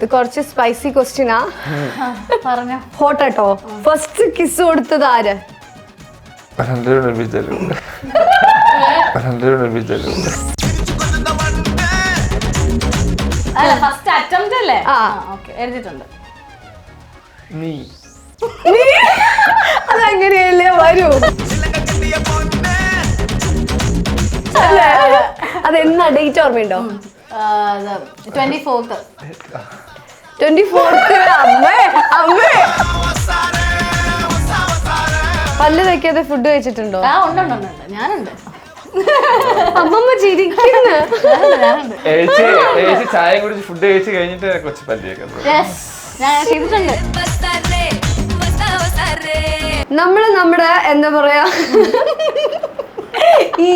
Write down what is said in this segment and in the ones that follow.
ഇത് കുറച്ച് സ്പൈസി ക്വസ്റ്റ്യനാ. പറഞ്ഞോ. ഹോട്ടോ. ഫസ്റ്റ് കിസ് കൊടുത്തത് ആര്? അല്ല ഫസ്റ്റ് അറ്റംപ്റ്റ് അല്ലേ? ഓക്കേ എഴുതിയിട്ടുണ്ട്. അതങ്ങനെയല്ലേ വരൂ. അതെന്നാ ഡേറ്റ് ഓർമ്മയുണ്ടോ? 24th. 24th. അമ്മേ അമ്മേ പല്ല് തയ്ക്കാതെ ഫുഡ് കഴിച്ചിട്ടുണ്ടോ? ഉണ്ട് ഞാനുണ്ട്. അമ്മമ്മ ചിരിക്കുന്നു. ചായ കുടിച്ച് ഫുഡ് കഴിച്ച് കഴിഞ്ഞിട്ട് കൊച്ചു പല്ല് ചെയ്തിട്ടുണ്ട്. നമ്മുടെ എന്താ പറയാ ഈ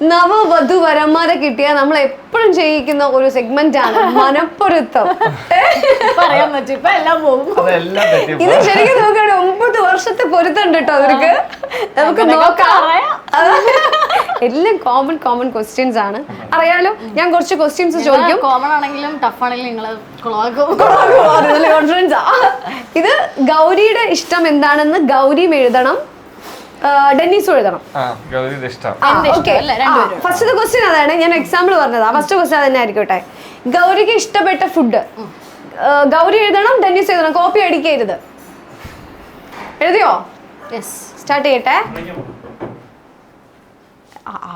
നവവധുവരന്മാരെ കിട്ടിയാൽ നമ്മൾ എപ്പോഴും ചെയ്യിക്കുന്ന ഒരു സെഗ്മെന്റ് ആണ് മനപ്പൊരുത്തം. പറയാൻ പറ്റും ഇപ്പൊ എല്ലാം പോകും. ഇത് ശരിക്കും നോക്കുകയാണെങ്കിൽ 9 വർഷത്തെ പൊരുത്തമുണ്ട് കേട്ടോ അവർക്ക്. നമുക്ക് നോക്കാം. എല്ലാം കോമൺ ക്വസ്റ്റ്യൻസ് ആണ്. അറിയാലോ, ഞാൻ കുറച്ച് ക്വസ്റ്റ്യൻസ് ചോദിക്കും. കോമൺ ആണെങ്കിലും ടഫ് ആണെങ്കിലും നിങ്ങള് കോൺഫിഡൻസ്. ഇത് ഗൗരിയുടെ ഇഷ്ടം എന്താണെന്ന് ഗൗരിയും എഴുതണം, ഡെന്നീസും എഴുതണം. ഫസ്റ്റ് ക്വസ്റ്റ്യൻ അതാണ്. ഞാൻ എക്സാമ്പിൾ പറഞ്ഞതാ. ഫസ്റ്റ് ക്വസ്റ്റ്യൻ തന്നെ ആയിരിക്കട്ടെ. ഗൗരിക്ക് ഇഷ്ടപ്പെട്ട ഫുഡ് ഗൗരി എഴുതണം, ഡെന്നീസ് എഴുതണം. കോപ്പി അടിക്കരുത്. എഴുതിയോ? സ്റ്റാർട്ട് ചെയ്യട്ടെ.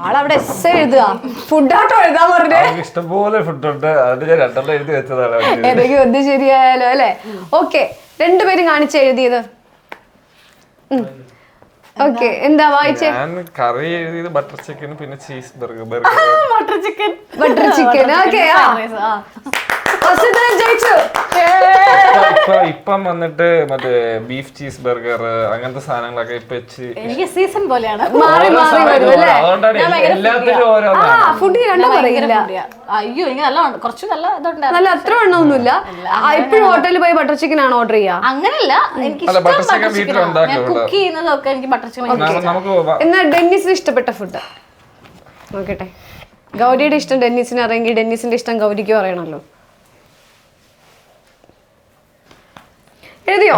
ആളവിടെ എസ് എഴുതുക. ഫുഡാട്ടോ എഴുതാൻ പറഞ്ഞേ. ഇഷ്ടംപോലെ ഫുഡുണ്ട്. ഏതൊക്കെ ഒന്ന് ശരിയായാലോ അല്ലെ? ഓക്കെ, രണ്ടുപേരും കാണിച്ച് എഴുതിയത്. ഓക്കെ, എന്താ വായിച്ചേ? കറി എഴുതിയത് ബട്ടർ ചിക്കൻ, പിന്നെ cheese burger. Butter chicken. Okay, ഇപ്പം വന്നിട്ട് മറ്റേ ബീഫ് ചീസ് ബർഗർ അങ്ങനത്തെ സാധനങ്ങളൊക്കെ ഇപ്പൊ എനിക്ക് സീസൺ പോലെയാണ്. അയ്യോ എനിക്ക് നല്ല കുറച്ച് നല്ല അത്ര എണ്ണമൊന്നുമില്ല. ഇപ്പോഴും ഹോട്ടലിൽ പോയി ബട്ടർ ചിക്കൻ ആണ് ഓർഡർ ചെയ്യാ? അങ്ങനല്ല, എനിക്ക് കുക്ക് ചെയ്യുന്നതൊക്കെ എനിക്ക് ബട്ടർ ചിക്കൻ. എന്നാ ഡെന്നീസിന് ഇഷ്ടപ്പെട്ട ഫുഡ് നോക്കട്ടെ. ഗൗരിയുടെ ഇഷ്ടം ഡെന്നീസിന് അറിയെങ്കിൽ ഡെന്നീസിന്റെ ഇഷ്ടം ഗൗരിക്കും അറിയണല്ലോ. എഴുതിയോ?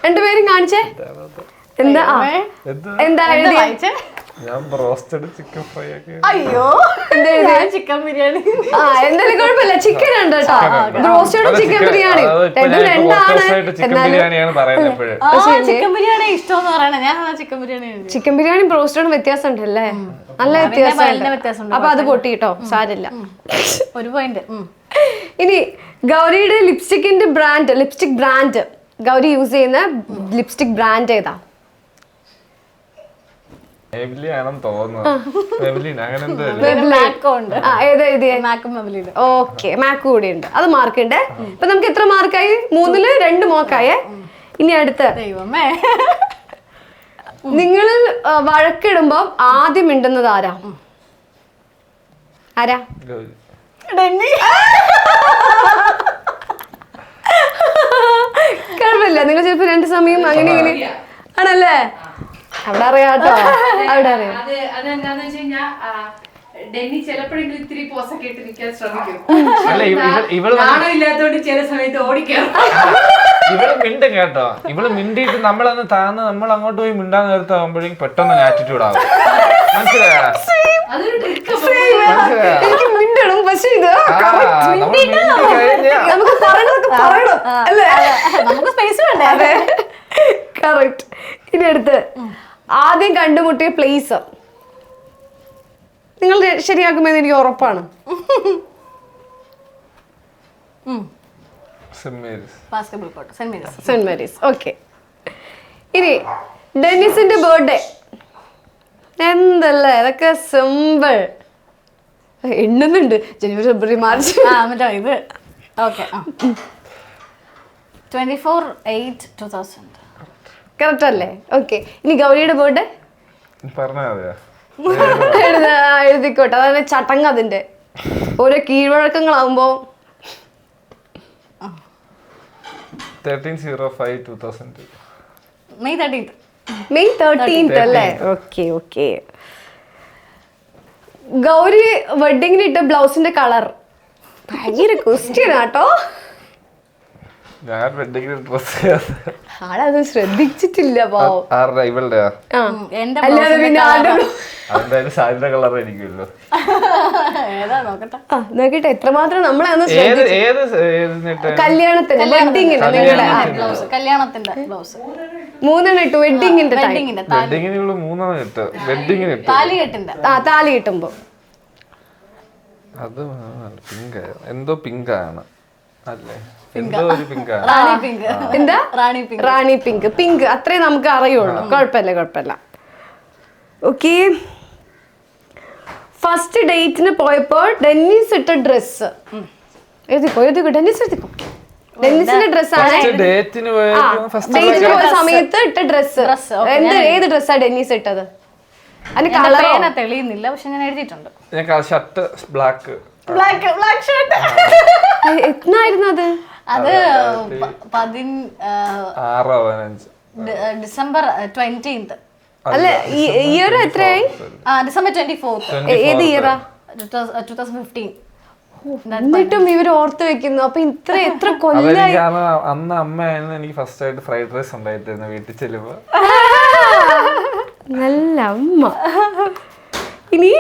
രണ്ടുപേരും കാണിച്ചേ. എന്താ എന്താ എഴുതിയ? ഞാൻ ബ്രോസ്റ്റഡ് ചിക്കൻ ഫ്രൈ ഒക്കെ. അയ്യോ, ചിക്കൻ ബിരിയാണി. എന്തായാലും കുഴപ്പമില്ല, ചിക്കൻ ഉണ്ട് കേട്ടോ. ബ്രോസ്റ്റഡും ചിക്കൻ ബിരിയാണി രണ്ടും രണ്ടാണ്. ചിക്കൻ ബിരിയാണി ഇഷ്ടം പറയണേ. ഞാൻ ചിക്കൻ ബിരിയാണി. ചിക്കൻ ബിരിയാണി ബ്രോസ്റ്റഡും വ്യത്യാസം ഉണ്ടല്ലേ? നല്ല വ്യത്യാസം. അപ്പൊ അത് പൊട്ടിട്ടോ, സാരില്ല. ഒരു പോയിന്റ്. ഇനി ഗൗരിയുടെ ലിപ്സ്റ്റിക് ബ്രാൻഡ് ഗൗരി യൂസ് ചെയ്യുന്ന ലിപ്സ്റ്റിക് ബ്രാൻഡ് ഏതാ? ഓക്കെ, മാക്ക് കൂടി ഉണ്ട്. അത് മാർക്ക് ഉണ്ട്. ഇപ്പൊ നമുക്ക് എത്ര മാർക്കായി? 3-ല് 2 മാർക്കായേ. ഇനി അടുത്ത, നിങ്ങൾ വഴക്കിടുമ്പോ ആദ്യം മിണ്ടുന്നത് ആരാ? കുഴപ്പമില്ല, നിങ്ങൾ ചിലപ്പോ 2 സമയം അങ്ങനെ ഇങ്ങനെ ആണല്ലേ? അവിടെ അറിയാട്ടോ, അവിടെ അറിയാം. ഡെന്നി ചിലപ്പോഴെങ്കിലും ഇത്തിരി പോസൊക്കെ ഇട്ട് നിൽക്കാൻ ശ്രമിക്കും. ചില സമയത്ത് ഓടിക്കാം. ഇവള് മിണ്ടും കേട്ടോ. ഇവള് മിണ്ടിയിട്ട് നമ്മളൊന്ന് താന്ന് നമ്മൾ അങ്ങോട്ട് പോയി മിണ്ടാൻ നേരത്താകുമ്പോഴേക്കും പെട്ടെന്ന് ആറ്റിറ്റ്യൂഡ് ആവും. മനസ്സിലായോ? എനിക്ക് മിണ്ടണം, പക്ഷെ ഇത് നമുക്ക് പറയണം അല്ലേ? നമുക്ക് സ്പേസ് വേണ്ടേ? കറക്റ്റ്. ഇനി അടുത്ത്, ആദ്യം കണ്ടുമുട്ടിയ പ്ലേസ് നിങ്ങൾ ശരിയാക്കുമെന്ന് എനിക്ക് ഉറപ്പാണ്. Saint Mary's. ഓക്കെ. ഇനി ഡെന്നിസിന്റെ ബർത്ത്ഡേ എന്തല്ലേ? അതൊക്കെ സിമ്പിൾ. എണ്ണുന്നുണ്ട്. ജനുവരി, ഫെബ്രുവരി, മാർച്ച്. ഇത് ഓക്കെ. 24/8/2000. കറക്റ്റ് അല്ലേ? ഓക്കെ. ഇനി ഗൗരിയുടെ ബർത്ത്ഡേ എഴുതിക്കോട്ടെ. അതാണ് ചടങ്ങ്. അതിന്റെ ഓരോ കീഴ്വഴക്കങ്ങളാവുമ്പോ 13/05/2000. മെയ് 13th അല്ലേ? ഓക്കെ. ഗൗരി വെഡിങ്ങിന് ഇട്ട ബ്ലൗസിന്റെ കളർ ഭയങ്കര ക്വസ്റ്റ്യൻ ആട്ടോ. ഞാൻ വെഡിങ്ങിന് ഡ്രസ് ആളത് ശ്രദ്ധിച്ചിട്ടില്ല പാവം. ആരുടെ ഇവളുടെയാ? ആ എന്റെ അല്ലാതെ പിന്നെ ആരുടെ അതെന്തായാലും സാരിയുടെ കളർ എനിക്കുമല്ലോ. ഏതാ നോക്കട്ടെ. ആ നോക്കിട്ടെ എത്രമാത്രം നമ്മളെ ഒന്ന് ഏത് ഏത് എന്നിട്ട് കല്യാണത്തിന് വെഡിങ്ങിന് നിങ്ങളുടെ ബ്ലൗസ് കല്യാണത്തിന്റെ ബ്ലൗസ് 3 ഇട്ടു വെഡിങ്ങിന്റെ ടൈം. വെഡിങ്ങിന്റെ വെഡിങ്ങിന് ഇവള് 3 ഇട്ട് വെഡിങ്ങിന് ഇട്ടു. താലികെട്ടിന്റെ ആ താലി കിട്ടുമ്പോ അത് പിങ്ക് എന്തോ പിങ്കാണ് അല്ലേ? എന്തോ ഒരു പിങ്കാണ്. റാണി പിങ്ക്. എന്താ റാണി പിങ്ക്. റാണി പിങ്ക്. പിങ്ക് അത്രേ നമുക്ക് അറിയുള്ളൂ. കുഴപ്പമില്ല. ഓക്കെ, ഫസ്റ്റ് ഡേറ്റിന് പോയപ്പോൾ ഡെന്നിസ് ഇട്ട ഡ്രസ് എഴുതിക്കോ. ഡെന്നിസ് എഴുതിക്കോ. ഡെന്നിസിന്റെ ഡ്രസ്സാണ് ഡേറ്റിന് ഡേറ്റിന് പോയ സമയത്ത് ഇട്ട ഡ്രസ്. ഏത് ഡ്രസ്സാ ഡെന്നിസ് ഇട്ടത്? അതിന്റെ കളർ പേന തെളിയുന്നില്ല, പക്ഷെ ഞാൻ എഴുതിയിട്ടുണ്ട്. Shirt black. Black shirt. എന്നായിരുന്നു അത്? അത് 6-15 ഡിസംബർ 20th. അല്ല ഇയർ എത്രയായി? December 24th. ഏത് ഇയറാ? 2015. എന്നിട്ടും ഇവര് ഓർത്ത് വെക്കുന്നു. അപ്പൊ എത്ര കൊല്ലായി? അന്ന് അമ്മയായിരുന്നു എനിക്ക് ഫസ്റ്റ് ആയിട്ട് ഫ്രൈഡ് റൈസ് ഉണ്ടായിട്ടിരുന്നു വീട്ടിൽ ചെല്ലുമ്പോ. നല്ല അമ്മ. ഇനി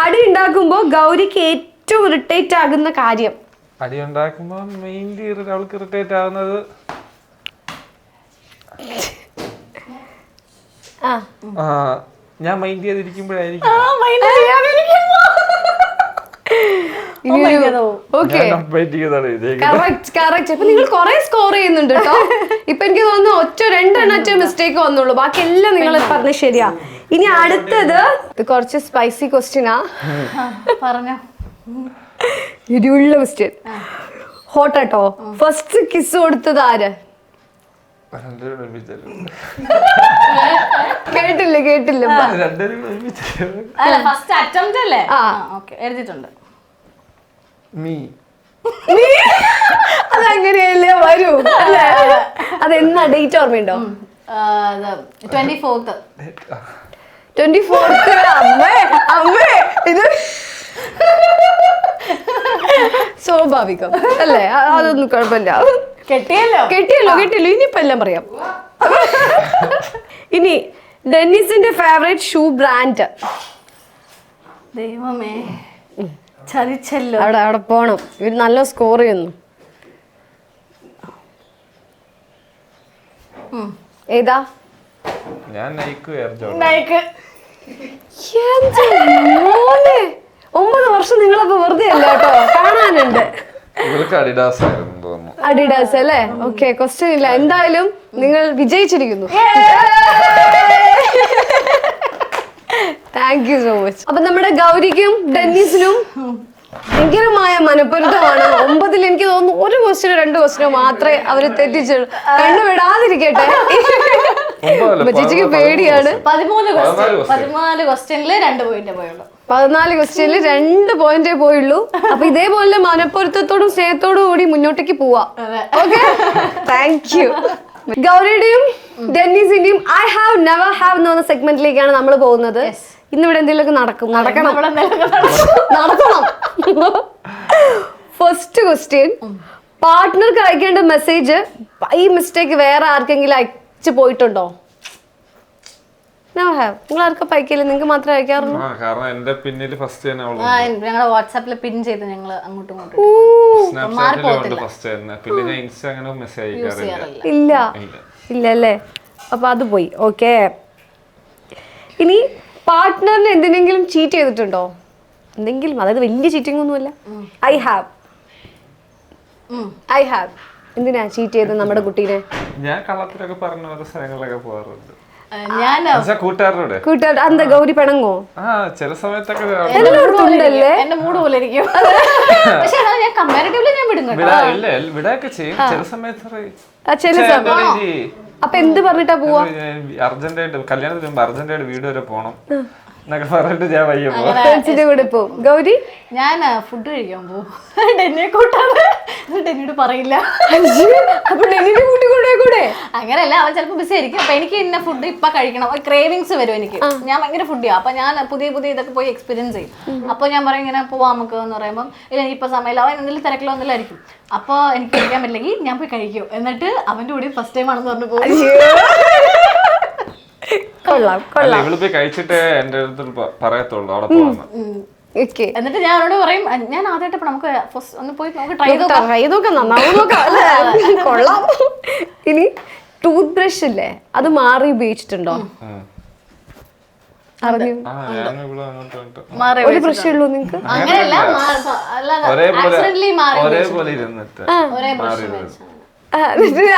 അടി ഉണ്ടാക്കുമ്പോ ഗൗരിക്ക് ഏറ്റവും ഇറിറ്റേറ്റ് ആകുന്ന കാര്യം? അടി ഉണ്ടാക്കുമ്പോ മെയിൻലി അവൾക്ക് ഇറിറ്റേറ്റ് ആവുന്നത് ഞാൻ മൈൻഡ് ചെയ്തിരിക്കുമ്പോഴായിരിക്കും. ഇപ്പൊ നിങ്ങൾ കൊറേ സ്കോർ ചെയ്യുന്നുണ്ട് കേട്ടോ. ഇപ്പൊ എനിക്ക് തോന്നുന്നു 2 മിസ്റ്റേക്ക് വന്നുള്ളൂ, ബാക്കി എല്ലാം നിങ്ങൾ പറഞ്ഞ ശരിയാ. ഇനി അടുത്തത് ഇത് കുറച്ച് സ്പൈസി ക്വസ്റ്റ്യനാ. പറഞ്ഞോ. ഇരുള്ള ക്വസ്റ്റ്യൻ. ഹോട്ടോ. ഫസ്റ്റ് കിസ് കൊടുത്തത് ആര്? കേട്ടില്ല. അല്ല ഫസ്റ്റ് അറ്റംപ്റ്റ് അല്ലേ? ഓക്കേ, എഴുതിയിട്ടുണ്ട്. അതങ്ങനെയല്ലേ വരൂ അല്ലേ? അതെന്നാ ഡേറ്റ് ഓർമ്മയുണ്ടോ? 24th. 24th. അമ്മേ ഇത് സ്വാഭാവികം അല്ലേ? അതൊന്നും കുഴപ്പമില്ല. കെട്ടിയല്ലോ. ഇനിയിപ്പോ എല്ലാം പറയാം. ഇനി ഡെന്നിസിന്റെ ഫേവറേറ്റ് ഷൂ ബ്രാൻഡ്? ദൈവമേ, ചതിച്ചല്ലോ. അവിടെ പോണം. ഇവര് നല്ല സ്കോർ ചെയ്യുന്നു. ഏതാ? ഞാൻ നൈക്ക് 9 വർഷം നിങ്ങളപ്പോ വെറുതെ അല്ല കേട്ടോ, കാണാനുണ്ട്. അഡിഡാസ് അല്ലേ? ഓക്കെ, ക്വസ്റ്റ്യൻ ഇല്ല. എന്തായാലും നിങ്ങൾ വിജയിച്ചിരിക്കുന്നു. Thank you so much. അപ്പൊ നമ്മുടെ ഗൗരിക്കും ഡെന്നിസിനും ഭയങ്കരമായ മനപ്പൊരുത്തമാണ്. 9ൽ എനിക്ക് തോന്നുന്നു 1 ക്വസ്റ്റ്യനോ 2 ക്വസ്റ്റ്യനോ മാത്രമേ അവര് തെറ്റിച്ചുള്ളൂ. കണ്ണുവിടാതിരിക്കട്ടെ. ചേച്ചിക്ക് പേടിയാണ്. 14 ക്വസ്റ്റ്യനിൽ 2 പോയിന്റേ പോയുള്ളൂ. 14 ക്വസ്റ്റ്യനിൽ 2 പോയിന്റേ പോയുള്ളൂ. അപ്പൊ ഇതേപോലെ മനപ്പൊരുത്തത്തോടും സ്നേഹത്തോടും കൂടി മുന്നോട്ടേക്ക് പോവാം. Okay, thank you. ഗൗരിയുടെയും ഡെന്നിസിന്റെയും ഐ ഹാവ് നെവർ ഹാവ് എന്ന് പറഞ്ഞ സെഗ്മെന്റിലേക്കാണ് നമ്മൾ പോകുന്നത്. ഇന്നിവിടെ എന്തെങ്കിലുമൊക്കെ നടക്കണം. ഫസ്റ്റ് ക്വസ്റ്റ്യൻ, പാർട്ട്ണർക്ക് അയക്കേണ്ട മെസ്സേജ് ഈ മിസ്റ്റേക്ക് വേറെ ആർക്കെങ്കിലും അയച്ചു പോയിട്ടുണ്ടോ? നിങ്ങൾ ആർക്കും അയക്കില്ല, നിങ്ങൾക്ക് മാത്രമേ അയക്കാറുള്ളൂ. കാരണം എന്റെ പിന്നിൽ ഫസ്റ്റ് തന്നെ ഞങ്ങളുടെ വാട്സാപ്പിൽ പിൻ ചെയ്ത് ഞങ്ങൾ അങ്ങോട്ടും ഇങ്ങോട്ടും. പിന്നെ ഞാൻ ഇൻസ്റ്റ അങ്ങനെ മെസ്സേജ് അയക്കാറില്ല. ഇല്ല അല്ലേ? അപ്പൊ അത് പോയി. ഓക്കെ, ഇനി പാർട്ട്ണറിന് എന്തിനെങ്കിലും ചീറ്റ് ചെയ്തിട്ടുണ്ടോ? എന്തെങ്കിലും, അതായത് വലിയ ചീറ്റിംഗ് ഒന്നുമല്ല. ഐ ഹാവ് എന്തിനാ ചീറ്റ് ചെയ്ത് നമ്മുടെ കുട്ടീനെ? ഞാൻ കള്ളത്തിലൊക്കെ പറഞ്ഞ ഓരോ സ്ഥലങ്ങളിലൊക്കെ പോകാറുണ്ട്. ഞാൻ കൂട്ടുകാരുടെ എന്താ ഗൗരി പിണങ്ങോ? ചില സമയത്തൊക്കെ എന്റെ മൂഡ് പോലെ ഇരിക്കും. പക്ഷെ ഞാൻ കമ്പാരിറ്റീവ്ലി ഞാൻ വിടൊക്കെ ചെയ്യും ചില സമയത്ത്. അപ്പൊ എന്ത് പറഞ്ഞിട്ടാ പോവാ? അർജന്റായിട്ട് കല്യാണത്തിന് മുമ്പ് അർജന്റായിട്ട് വീട് വരെ പോണം എന്നൊക്കെ പറഞ്ഞിട്ട് ഞാൻ വയ്യ കൂടെ പോവും. ഗൗരി? ഞാൻ ഫുഡ് കഴിക്കാൻ പോവും. ഡെന്നിയെ കൂട്ടാതെ ഡെന്നിയോട് പറയില്ല. അപ്പൊ ഡെന്നിയുടെ കൂട്ടി കൂടെ പോയിക്കൂടെ? അങ്ങനെയല്ല, അവൻ ചിലപ്പോൾ ബിസി ആയിരിക്കും. അപ്പൊ എനിക്ക് ഇന്ന ഫുഡ് ഇപ്പൊ കഴിക്കണം, ക്രേവിങ്സ് വരും എനിക്ക്. ഞാൻ ഭയങ്കര ഫുഡിയാ. അപ്പൊ ഞാൻ പുതിയ ഇതൊക്കെ പോയി എക്സ്പീരിയൻസ് ചെയ്യും. അപ്പൊ ഞാൻ പറയും ഇങ്ങനെ പോവാം നമുക്ക് എന്ന് പറയുമ്പോൾ ഇല്ല ഇപ്പൊ സമയമില്ല, അവൻ എന്തെങ്കിലും തിരക്കിലോ എന്തെങ്കിലും ആയിരിക്കും. അപ്പൊ എനിക്ക് കഴിക്കാൻ പറ്റില്ലെങ്കിൽ ഞാൻ പോയി കഴിക്കും. എന്നിട്ട് അവന്റെ കൂടെ ഫസ്റ്റ് ടൈം ആണെന്ന് പറഞ്ഞു പോകും. കൊള്ളാം അല്ല, കൊള്ളാം. ഇവള് പോയി കഴിച്ചിട്ടേ എന്റെ അടുത്ത് പറയത്തുള്ളൂ അവിടെ പോവാന്ന്. ഓക്കെ, എന്നിട്ട് ഞാൻ അവനോട് പറയും ഞാൻ ആദ്യമായിട്ട് ഇപ്പൊ നമുക്ക് ഫസ്റ്റ് ഒന്ന് പോയി നമുക്ക് ട്രൈ ട്രൈ നോക്കാം, നന്നാവും നോക്കാം അല്ലേ? കൊള്ളാം. ഇനി ടൂത്ത് ബ്രഷ് ഇല്ലേ, അത് മാറി ഉപയോഗിച്ചിട്ടുണ്ടോ? അറിഞ്ഞു ഞാൻ ഇവിടെ അങ്ങോട്ട് വന്നിട്ട് മാറി ഒരു ബ്രഷേ ഉള്ളൂ നിങ്ങക്ക്? അങ്ങനെയല്ല, അല്ലാതെ accidentally മാറി ഒരേപോലെ ഇരുന്നിട്ട് ഒരേ മാറി ബ്രഷ്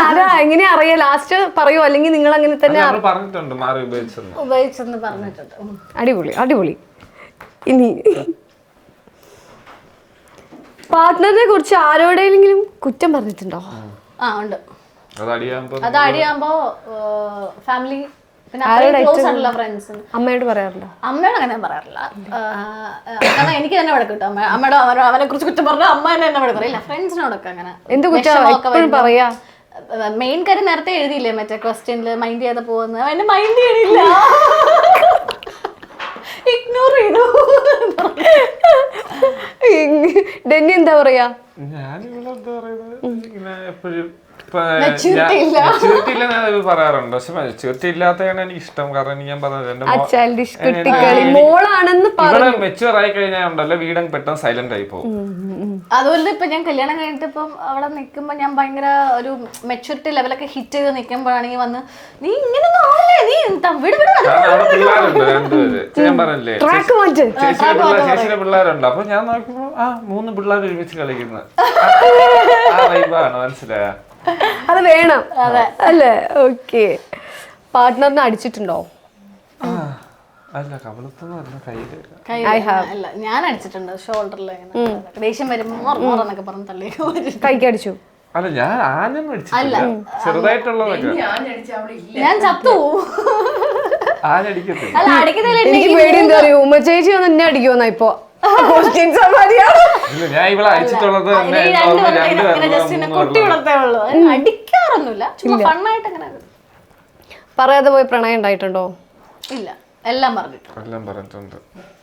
ആരാ എങ്ങനെ അറിയാ? ലാസ്റ്റ് പറയോ അല്ലെങ്കിൽ നിങ്ങൾ അങ്ങനെ തന്നെ? നമ്മൾ പറഞ്ഞിട്ടുണ്ട് മാറി ഉപയോഗിച്ചെന്ന്. ഉപയോഗിച്ചെന്ന് പറഞ്ഞിട്ടുണ്ട്. അടിപൊളി അടിപൊളി. ഇനി പാർട്ട്ണറിനെ കുറിച്ച് ആരോടെങ്കിലും കുറ്റം പറഞ്ഞിട്ടുണ്ടോ? ഉണ്ട്. അത് അടിയാകുമ്പോ അത് അടിയാകുമ്പോ ഫാമിലി, പിന്നെ ക്ലോസ് ആയിട്ടുള്ള ഫ്രണ്ട്സ്. അമ്മയോട് പറയാറുണ്ടോ? അമ്മയോട് അങ്ങനെ പറയാറില്ല. കാരണം എനിക്ക് തന്നെ വഴക്ക് കിട്ടും. അമ്മയോട് അവനെ കുറിച്ച് കുറ്റം പറഞ്ഞാൽ അമ്മ തന്നെ വഴക്ക് പറയില്ല. ഫ്രണ്ട്സിനോടൊക്കെ അങ്ങനെ എന്ത് കുറ്റം പറയാ? മെയിൻ കാര്യം നേരത്തെ എഴുതിയില്ലേ മറ്റേ ക്വസ്റ്റ്യനില് മൈൻഡ് ചെയ്യാതെ പോകുന്നത്. എന്നെ മൈൻഡ് ചെയ്യണില്ല, ഇഗ്നോർ ചെയ്തു. ഡെന്നി എന്താ പറയാ? ഞാനിവിടെ എന്താ പറയുന്നത്, ഇങ്ങനെ എപ്പോഴും Maturity ഇല്ല. മെച്ചൂരിറ്റി ഇല്ലെന്ന് പറയാറുണ്ട്. പക്ഷെ മെച്ചൂരിറ്റി ഇല്ലാത്തതാണ് എനിക്ക് ഇഷ്ടം. കാരണം ഞാൻ പറഞ്ഞത് ചൈൽഡിഷ് കുട്ടികളി മോളാണെന്ന് ഇവിടെ മെച്ചൂർ ആയി കഴിഞ്ഞാൽ ഉണ്ടല്ലോ വീടങ്ങ് പെട്ടെന്ന് സൈലന്റ് ആയി പോകും. അതുപോലെ ഇപ്പൊ ഞാൻ കല്യാണം കഴിഞ്ഞിട്ട് ഇപ്പം അവിടെ നിൽക്കുമ്പോ ഞാൻ ഭയങ്കര ഒരു മെച്ചൂരിറ്റി ലെവലൊക്കെ ഹിറ്റ് ചെയ്ത് നിൽക്കുമ്പോഴാണെങ്കിൽ വന്ന് നീ ഇങ്ങനെ നീ വിട് കാരണം അവിടെ പിള്ളേരുണ്ട് രണ്ടുപേര്. ഞാൻ പറഞ്ഞില്ലേ ട്രാക്ക് മാറ്റ്. ചേച്ചിയുടെ പിള്ളേരുണ്ട്. അപ്പൊ ഞാൻ നോക്കുമ്പോ 3 പിള്ളേർ ഒരുമിച്ച് കളിക്കുന്നത് ആ വൈബാണ്. മനസ്സിലായ? അത് വേണം അല്ലേ? ഓക്കെ. പാർട്ട്ണറിനെ അടിച്ചിട്ടുണ്ടോ? അല്ല, കവളത്തൊന്നും അല്ല, കയ്യില്. അല്ല, ഞാൻ അടിച്ചിട്ടുണ്ട് ഷോൾഡറിൽ. ദേഷ്യം വരുമ്പോ എന്നൊക്കെ പറഞ്ഞ് തള്ളി കൈക്കടിച്ചു? അല്ല, ഞാൻ ആനൊന്നും അടിച്ചിട്ടില്ല. ചെറുതായിട്ടുള്ളതൊക്കെ ഞാൻ ചത്തു. ആനടിക്കത്തില്ല. അല്ല, അടിക്കുന്നില്ല. എനിക്ക് പേടി എന്താ അറിയോ, ഉമ്മ ചേച്ചി ഒന്ന് എന്നെ അടിക്കുമെന്നാ ഇപ്പൊ. ഞാൻ ഇവിടെ അയച്ചിട്ടുള്ളത് കുട്ടി വളർത്തേ ഉള്ളൂ, അടിക്കാറൊന്നുമില്ല, ചുമ്മാ ഫണ്ണായിട്ട് അങ്ങനെ. പറയാതെ പോയി പ്രണയം ഉണ്ടായിട്ടുണ്ടോ? ഇല്ല, എല്ലാം പറഞ്ഞിട്ടുണ്ട്. എല്ലാം പറഞ്ഞിട്ടുണ്ട്.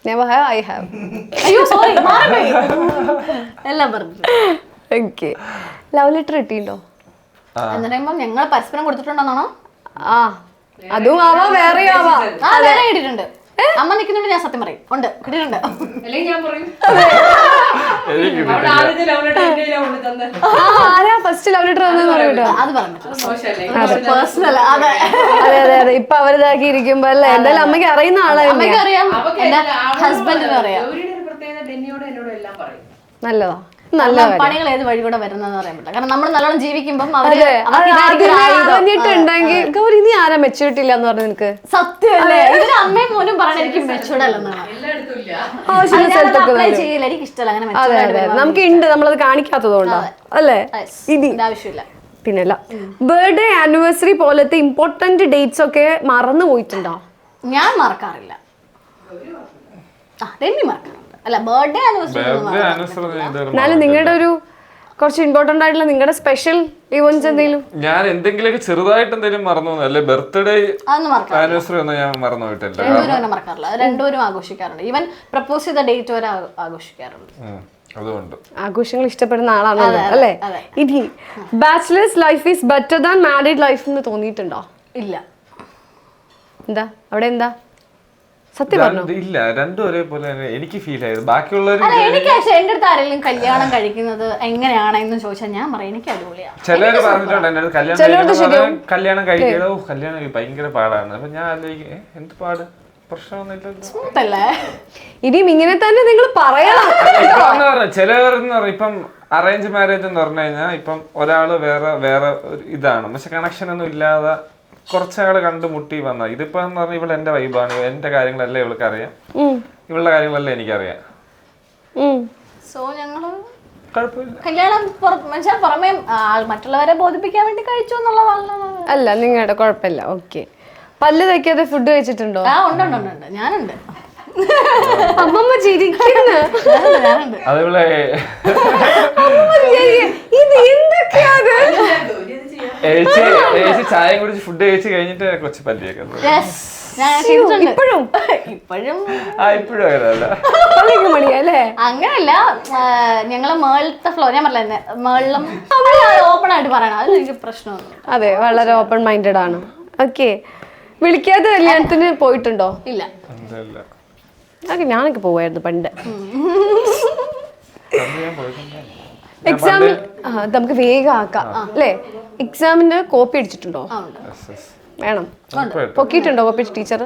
Never have, I have. അയ്യോ സോറി, എല്ലാം പറഞ്ഞിട്ടുണ്ട്. ഓക്കെ. ലവ് ലെറ്റർ കിട്ടിയിട്ടുണ്ടോ? എന്ന് പറയുമ്പോ ഞങ്ങൾ പരസ്പരം കൊടുത്തിട്ടുണ്ടോന്നാണോ? ആ, അതും ആവാ വേറെയും ആവാ. വേറെ കിട്ടിയിട്ടുണ്ട്. അമ്മ നിൽക്കുന്നുണ്ട്, ഞാൻ സത്യം പറയും, ഉണ്ട്, കിട്ടിയിട്ടുണ്ട്. അല്ലെങ്കിൽ ഞാൻ പറയും എനിക്ക് അവിടെ ആദ്യത്തെ ലവ് ലെറ്റർ എന്റെ കയ്യിലാ കൊണ്ട് തന്നെ. ആരാ ഫസ്റ്റ് ലവ് ലെറ്റർ തന്നെന്ന് പറയൂട്ടോ? അത് പറഞ്ഞിട്ടുണ്ട്. മോശമല്ലേ? പേഴ്സണൽ. അതെ അതെ അതെ അതെ. ഇപ്പൊ അവരിതാക്കി ഇരിക്കുമ്പോ അല്ലേ, എന്തായാലും അമ്മയ്ക്ക് അറിയുന്ന ആളെ അമ്മയ്ക്ക് അറിയാം, അവക്ക് എന്റെ അവളോട് ഹസ്ബൻഡിനും അറിയാം. ഗൗരിയുടെ ഒരു പ്രത്യേകത ഡെന്നിയോട് എന്നോട് എല്ലാം പറയും. നല്ലതാ, നല്ല കാര്യം. പണികൾ ഏത് വഴി കൂടെ വരുന്നതെന്ന് പറയാൻ പറ്റില്ല. കാരണം നമ്മൾ നല്ലോണം ജീവിക്കുമ്പം അതെ, അറിഞ്ഞിട്ടുണ്ടെങ്കിൽ ഗൗരി നീ ആരാ മെച്ചൂരിറ്റി ഇല്ലാന്ന് പറഞ്ഞു നിനക്ക്? സത്യമല്ലേ? ഇതിന് അമ്മയും മോനും പറയണ എനിക്ക് മെച്ചൂർഡ് അല്ലെന്നാണ്. എല്ലായിടത്തും ഇല്ല. ആവശ്യമുള്ള സ്ഥലത്തൊക്കെ അപ്ലൈ ചെയ്യില്ല, എനിക്ക് ഇഷ്ടമല്ല അങ്ങനെ അതെ അതെ, നമുക്ക് ഉണ്ട്, നമ്മളത് കാണിക്കാത്തത് കൊണ്ടാ അല്ലേ? ഇനി ആവശ്യമില്ല. പിന്നല്ല, ബർത്ത്ഡേ ആനിവേഴ്സറി പോലത്തെ ഇമ്പോർട്ടന്റ് ഡേറ്റ്സ് ഒക്കെ മറന്നു പോയിട്ടുണ്ടോ? ഞാൻ മറക്കാറില്ല. ഡെന്നി മറക്കാറുണ്ട്. അല്ല, ബർത്ത്ഡേ ആനിവേഴ്സറി എന്നാലും നിങ്ങളുടെ ഒരു കുറച്ച് ഇമ്പോർട്ടന്റ് ആയിട്ടുള്ള നിങ്ങളുടെ സ്പെഷ്യൽ ഇവന്റ്സ് എന്തെങ്കിലും? ഞാൻ എന്തെങ്കിലുമൊക്കെ ചെറുതായിട്ട് എന്തെങ്കിലും മറന്നു, അല്ലെ ബർത്ത്ഡേ അതൊന്നും മറക്കാറില്ല. ആനിവേഴ്സറി ഒന്നും ഞാൻ മറന്നു പോയിട്ടില്ല. രണ്ടുപേരും അങ്ങനെ മറക്കാറില്ല. രണ്ടുപേരും ആഘോഷിക്കാറുണ്ട്. ഈവൻ പ്രപ്പോസ് ചെയ്ത ഡേറ്റ് വരെ ആഘോഷിക്കാറുണ്ട്. അതുകൊണ്ട് ആഘോഷങ്ങൾ ഇഷ്ടപ്പെടുന്ന ആളാണ് അല്ലേ? ഇനി bachelors life is better than married life എന്ന് തോന്നിയിട്ടുണ്ടോ? ഇല്ല. എന്താ അവിടെ എന്താ സത്യം പറഞ്ഞോ? ഇല്ല, രണ്ടും ഒരേപോലെ തന്നെ എനിക്ക് ഫീൽ ആയത്. ബാക്കിയുള്ളവർ എനിക്ക് എന്റെ അടുത്ത് ആരെങ്കിലും കല്യാണം കഴിക്കുന്നത് എങ്ങനെയാണെന്ന് ചോദിച്ചാൽ ഞാൻ പറയും എനിക്ക് അടിപൊളിയാണ്. ചിലര് പറഞ്ഞിട്ടുണ്ട് എന്റെ അടുത്ത് കല്യാണം കഴിക്കലോ കല്യാണം ഭയങ്കര പാടാണ്. അപ്പൊ ഞാൻ ആലോചിക്കും എന്ത് പാട്, പ്രശ്നമൊന്നുമില്ലല്ലോ, സ്മൂത്ത് അല്ലേ? ഇനിയും ഇങ്ങനെ തന്നെ നിങ്ങൾ പറയണം. ചിലവരെന്ന് പറഞ്ഞ ഇപ്പം അറേഞ്ച് മാരേജ് എന്ന് പറഞ്ഞു കഴിഞ്ഞാൽ ഇപ്പം ഒരാള് വേറെ ഇതാണ്, പക്ഷെ കണക്ഷൻ ഒന്നും ഇല്ലാതെ കുറച്ചാള് കണ്ടുമുട്ടി വന്ന. ഇതിപ്പോ എന്ന് പറഞ്ഞാൽ ഇവള് എന്റെ വൈബാണ്, എന്റെ കാര്യങ്ങളല്ലേ ഇവൾക്ക് അറിയാം, ഇവളുടെ കാര്യങ്ങളല്ലേ എനിക്കറിയാം. സോ ഞങ്ങള് കുഴപ്പമില്ല. കല്യാണം പുറമെ മറ്റുള്ളവരെ ബോധിപ്പിക്കാൻ വേണ്ടി കഴിച്ചു എന്നുള്ളതാണ്. അല്ല, നിങ്ങളുടെ കുഴപ്പമില്ല. ഓക്കെ. പല്ല് തയ്ക്കാതെ ഫുഡ് കഴിച്ചിട്ടുണ്ടോ? ഉണ്ട്, ഞാനുണ്ട്. അമ്മമ്മ ചിരിക്കുന്നു. ഞാനുണ്ട്. അതേപോലെ ഇത് എന്തൊക്കെയാണ്? ഗൗരി അത് ചെയ്യാം. ഏച്ചി ചായ കുടിച്ച് ഫുഡ് കഴിച്ച് കഴിഞ്ഞിട്ട് കൊച്ചു പല്ലിയൊക്കെ Yes. ഞാൻ ചെയ്തിട്ടുണ്ട്. ഇപ്പോഴും ഇപ്പോഴും ഇപ്പോഴും അങ്ങനെയല്ല പള്ളിക്ക് മണിയല്ലേ? അങ്ങനല്ല. ഞങ്ങള് മേളത്തെ ഫ്ലോർ ഞാൻ പറഞ്ഞ മേളിലും ഓപ്പൺ ആയിട്ട് പറയണം, അതിൽ എനിക്ക് പ്രശ്നമൊന്നും അതെ, വളരെ ഓപ്പൺ മൈൻഡഡ് ആണ്. ഓക്കെ, വിളിക്കാതെ കല്യാണത്തിന് പോയിട്ടുണ്ടോ? ഇല്ല. ഓക്കെ, ഞാനൊക്കെ പോവായിരുന്നു പണ്ട്. ഞാൻ പോയിട്ടുണ്ട്. എക്സാമിൽ നമുക്ക് വേഗം ആക്കാം അല്ലേ? എക്സാമിന്റെ കോപ്പി അടിച്ചിട്ടുണ്ടോ? വേണം. പൊക്കിയിട്ടുണ്ടോ കോപ്പി ടീച്ചർ?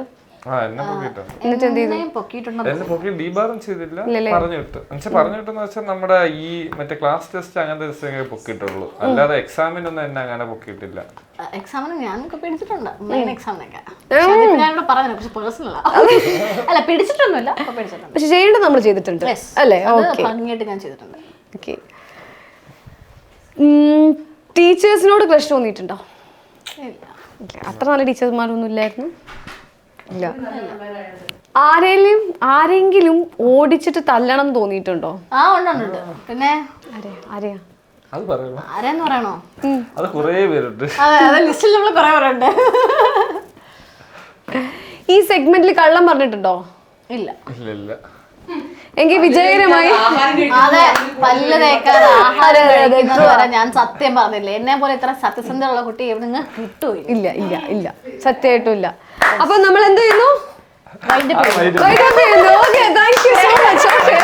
എന്നെ പൊക്കിയിട്ടുണ്ട്. എന്നിട്ട് എന്ത് ചെയ്തു? പൊക്കിയിട്ടുണ്ടോ? എന്നെ പൊക്കി ഡീബാറും ചെയ്തില്ല, പറഞ്ഞിട്ട് പറഞ്ഞിട്ടെന്ന് വെച്ചാൽ നമ്മുടെ ഈ മറ്റേ ക്ലാസ് ടെസ്റ്റ് അങ്ങനത്തെ ടെസ്റ്റ് പൊക്കിയിട്ടുള്ളൂ, അല്ലാതെ എക്സാമിനൊന്നും എന്നെ അങ്ങനെ പൊക്കിയിട്ടില്ല. എക്സാമിന് ഞാനൊക്കെ പിടിച്ചിട്ടുണ്ട്, മെയിൻ എക്സാമിനൊക്കെ. ഞാനിവിടെ പറഞ്ഞു, പക്ഷെ പേഴ്സണലാ. അല്ല, പിടിച്ചിട്ടൊന്നുമില്ല, പിടിച്ചിട്ടുണ്ട്. പക്ഷെ ചെയ്യേണ്ടത് നമ്മൾ ചെയ്തിട്ടുണ്ട് അല്ലേ? ഓക്കെ, ഭംഗിയായിട്ട് ഞാൻ ചെയ്തിട്ടുണ്ട്. ഓക്കെ. ടീച്ചേഴ്സിനോട് ക്രഷ് തോന്നിയിട്ടുണ്ടോ? ഇല്ല. അത്ര നല്ല ടീച്ചർമാരൊന്നും ഇല്ലായിരുന്നു. ഇല്ല. ആരെങ്കിലും ഓടിച്ചിട്ട് തല്ലണം തോന്നിയിട്ടുണ്ടോ? ഉണ്ട്. പിന്നെ ആരെയാ? അത് പറയണോ? ആരെന്ന് പറയണോ? അത് കുറേ പേരുണ്ട്. അതെ, ലിസ്റ്റിൽ നമ്മൾ കുറെ പേരുണ്ട്. ഈ സെഗ്മെന്റിൽ കള്ളം പറഞ്ഞിട്ടുണ്ടോ? ഇല്ല. ഇല്ല. എങ്കിൽ വിജയകരമായി അതെ, പല്ല് തേക്കാതെ ആഹാരം കഴിക്കുന്നത് വരെ ഞാൻ സത്യം പറഞ്ഞില്ല. എന്നെ പോലെ ഇത്ര സത്യസന്ധമുള്ള കുട്ടി എവിടെ കിട്ടൂല. ഇല്ല ഇല്ല ഇല്ല, സത്യമായിട്ടും ഇല്ല. അപ്പൊ നമ്മൾ എന്ത് ചെയ്യുന്നു? Wind up okay, thank you so much. Okay.